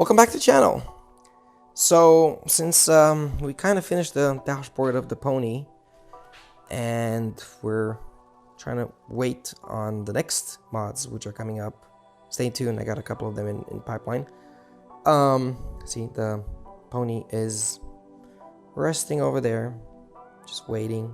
Welcome back to the channel. So since we kind of finished the dashboard of the Pony and we're trying to wait on the next mods which are coming up, stay tuned. I got a couple of them in pipeline. See, the Pony is resting over there, just waiting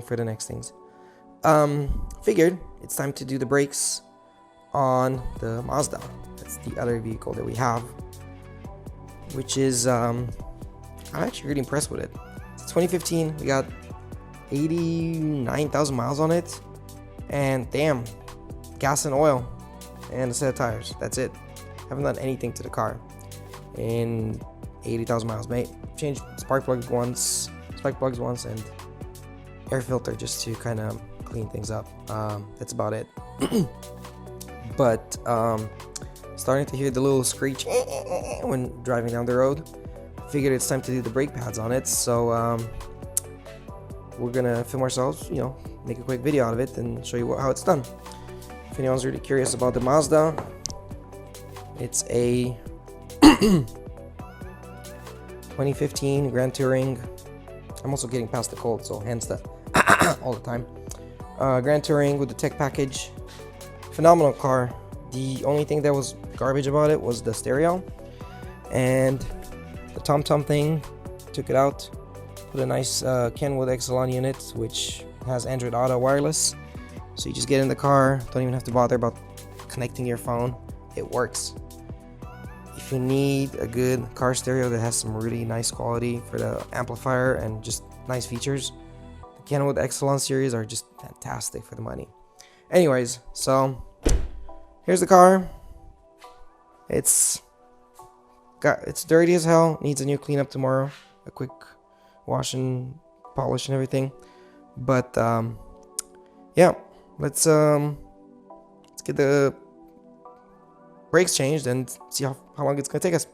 for the next things. Figured it's time to do the brakes on the Mazda. That's the other vehicle that we have, which is I'm actually really impressed with it. It's 2015. We got 89,000 miles on it, and damn, gas and oil and a set of tires. That's it. Haven't done anything to the car in 80,000 miles, mate. Changed spark plugs once, and air filter just to kind of clean things up. That's about it. But starting to hear the little screech when driving down the road. Figured it's time to do the brake pads on it, so we're gonna film ourselves, make a quick video out of it and show you how it's done. If anyone's really curious about the Mazda, it's a 2015 Grand Touring. I'm also getting past the cold, so hence the all the time. Grand Touring with the tech package. Phenomenal car. The only thing that was garbage about it was the stereo and the tom-tom thing. Took it out, put a nice Kenwood Exelon unit which has Android Auto wireless, so you just get in the car, don't even have to bother about connecting your phone. It works. If you need a good car stereo that has some really nice quality for the amplifier and just nice features, the Kenwood Exelon series are just fantastic for the money. Anyways, so here's the car. It's dirty as hell. Needs a new cleanup tomorrow. A quick wash and polish and everything. But yeah, let's get the brakes changed and see how long it's gonna take us.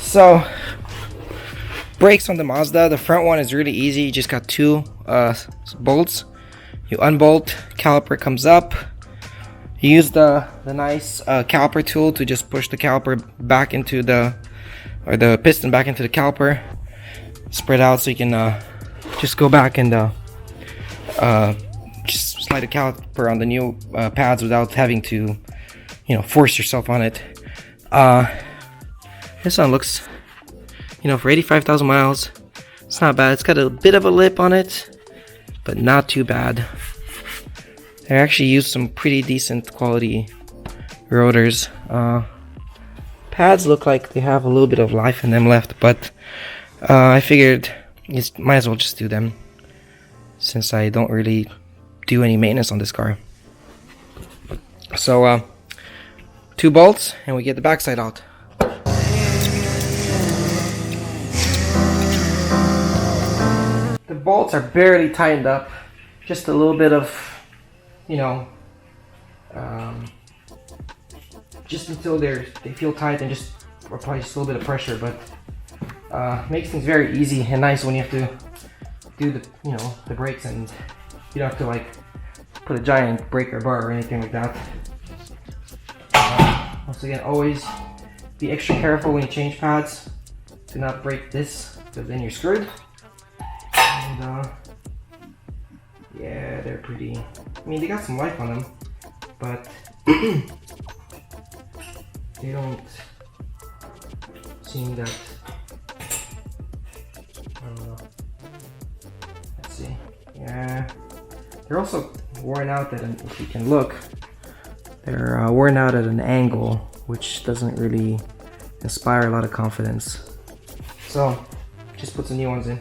So, brakes on the Mazda. The front one is really easy. You just got two bolts. You unbolt, caliper comes up. You use the nice caliper tool to just push the caliper back into the piston back into the caliper. Spread out so you can just go back and just slide the caliper on the new pads without having to, force yourself on it. This one looks, for 85,000 miles, it's not bad. It's got a bit of a lip on it, but not too bad. They actually used some pretty decent quality rotors. Pads look like they have a little bit of life in them left, but I figured you might as well just do them since I don't really do any maintenance on this car. So, 2 bolts and we get the backside out. The bolts are barely tightened up, just a little bit of, just until they feel tight, and just apply just a little bit of pressure. But makes things very easy and nice when you have to do the brakes, and you don't have to like put a giant breaker bar or anything like that. Once again, always be extra careful when you change pads. Do not break this, because then you're screwed. And yeah, they're pretty, I mean, they got some life on them. but they don't seem that, I don't know. Let's see. Yeah, they're also worn out at if you can look, they're worn out at an angle, which doesn't really inspire a lot of confidence. So just put some new ones in.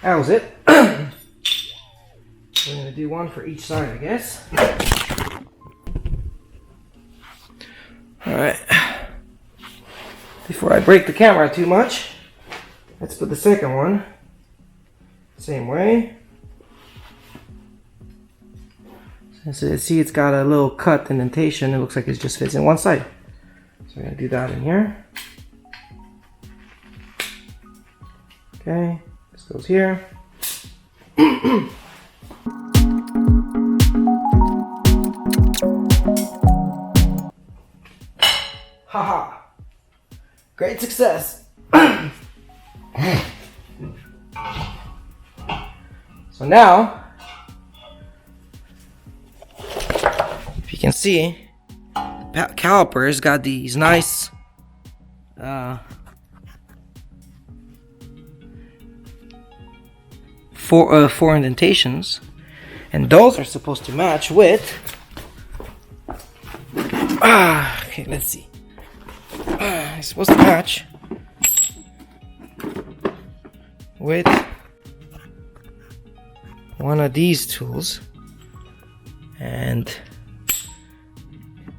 That was it. We're gonna do one for each side, I guess. Alright. Before I break the camera too much, let's put the second one same way. So see, it's got a little cut indentation. It looks like it just fits in one side. So we're gonna do that in here. Okay. This goes here. Haha! Great success! So now, if you can see, the caliper's got these nice four indentations, and those are supposed to match with okay, let's see, it's supposed to match with one of these tools, and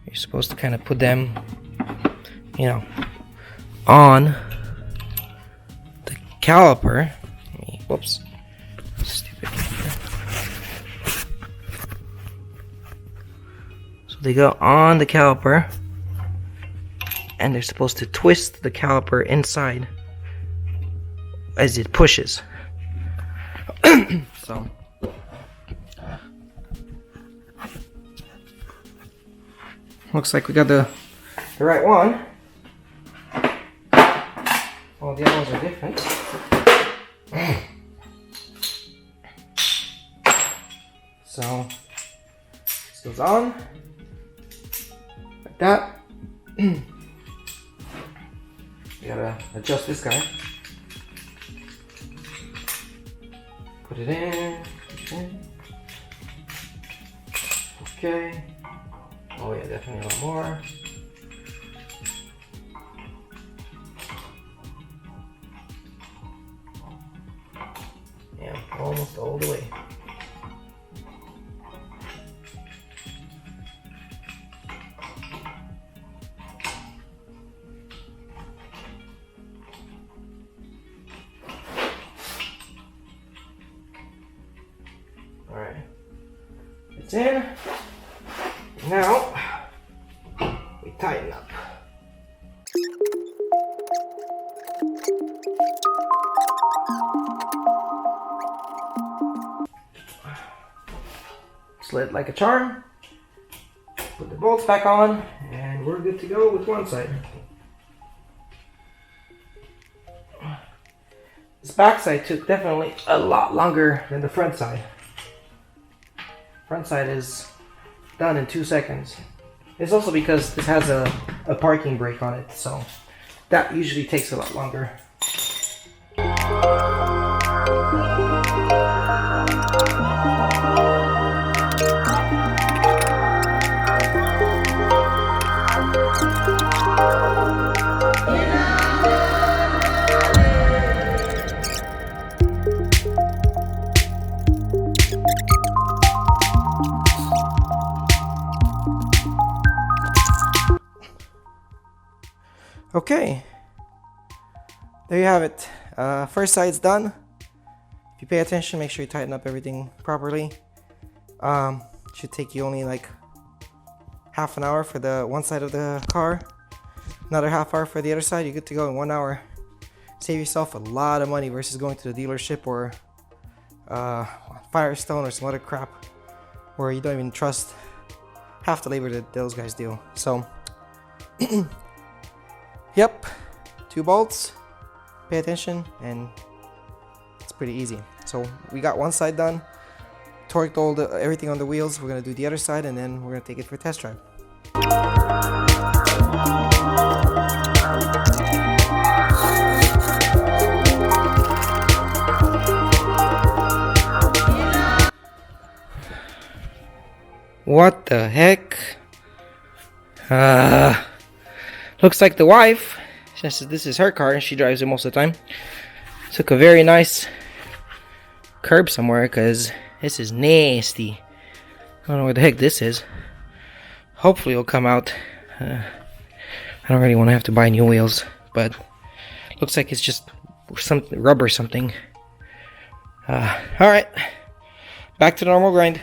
you're supposed to kind of put them, you know, on the caliper. Whoops. Stupid. So they go on the caliper, and they're supposed to twist the caliper inside as it pushes. So looks like we got the right one. All the other ones are different. So this goes on like that. We gotta adjust this guy. Put it in. Okay. Oh yeah, definitely a lot more. Yeah, almost all the way. Alright, it's in. Now, we tighten up. Slid like a charm. Put the bolts back on, and we're good to go with one side. This back side took definitely a lot longer than the front side. Front side is done in 2 seconds. It's also because this has a parking brake on it, so that usually takes a lot longer. Okay, there you have it. First side's done. If you pay attention, make sure you tighten up everything properly. Should take you only like half an hour for the one side of the car, another half hour for the other side. You're good to go in 1 hour. Save yourself a lot of money versus going to the dealership or Firestone or some other crap where you don't even trust half the labor that those guys do. So yep, 2 bolts, pay attention, and it's pretty easy. So we got one side done, torqued everything on the wheels. We're gonna do the other side, and then we're gonna take it for a test drive. What the heck? Looks like the wife, since this is her car and she drives it most of the time, took a very nice curb somewhere, because this is nasty. I don't know where the heck this is. Hopefully it'll come out. I don't really want to have to buy new wheels, but looks like it's just some rubber something. Alright, back to the normal grind.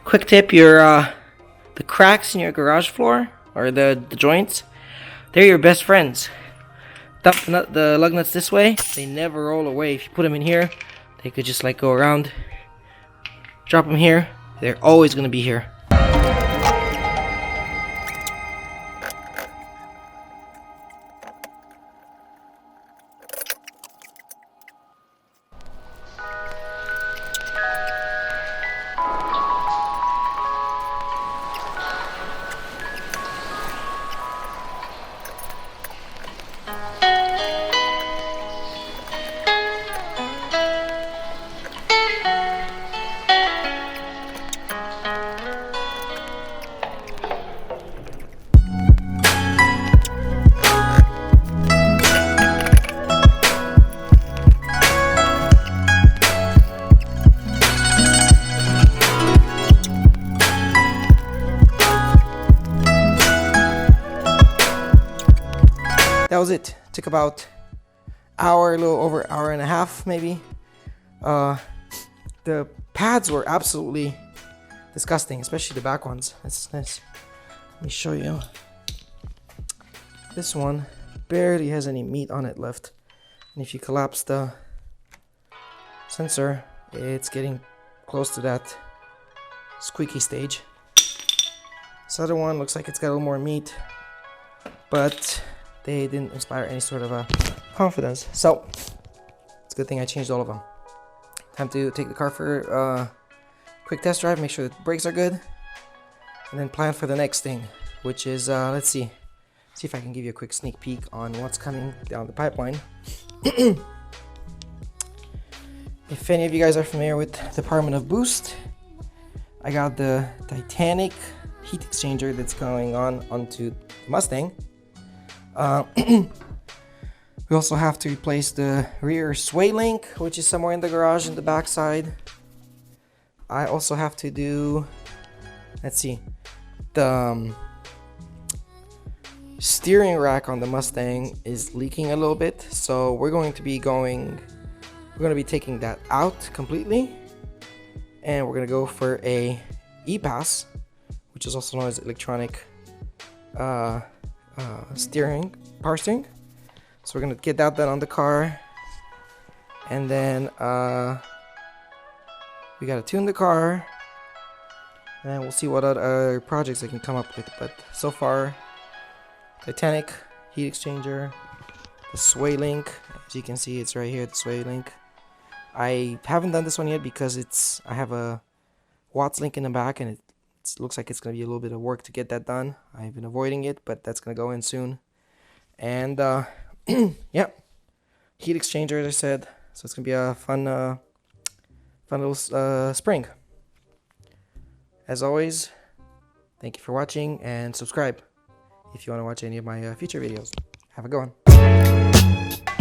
Quick tip, the cracks in your garage floor, or the joints, they're your best friends. Dump the lug nuts this way, they never roll away. If you put them in here, they could just like go around. Drop them here, they're always going to be here. That was it. Took about hour, a little over hour and a half maybe. The pads were absolutely disgusting, especially the back ones. That's nice. Let me show you. This one barely has any meat on it left. And if you collapse the sensor, it's getting close to that squeaky stage. This other one looks like it's got a little more meat, but they didn't inspire any sort of a confidence. So it's a good thing I changed all of them. Time to take the car for a quick test drive, make sure the brakes are good, and then plan for the next thing, which is let's see if I can give you a quick sneak peek on what's coming down the pipeline. If any of you guys are familiar with Department of Boost, I got the Titanic heat exchanger that's going onto the Mustang. We also have to replace the rear sway link, which is somewhere in the garage in the back side. I also have to do, let's see, the steering rack on the Mustang is leaking a little bit, so we're going to be taking that out completely, and we're going to go for a e-pass, which is also known as electronic power steering. So we're gonna get that done on the car, and then we gotta tune the car, and we'll see what other projects I can come up with. But so far, Titanic heat exchanger, the sway link, as you can see, it's right here, the sway link. I haven't done this one yet because I have a Watts link in the back, and it looks like it's going to be a little bit of work to get that done. I've been avoiding it, but that's going to go in soon. And yeah, heat exchanger, as I said. So it's going to be a fun little spring. As always, thank you for watching, and subscribe if you want to watch any of my future videos. Have a good one.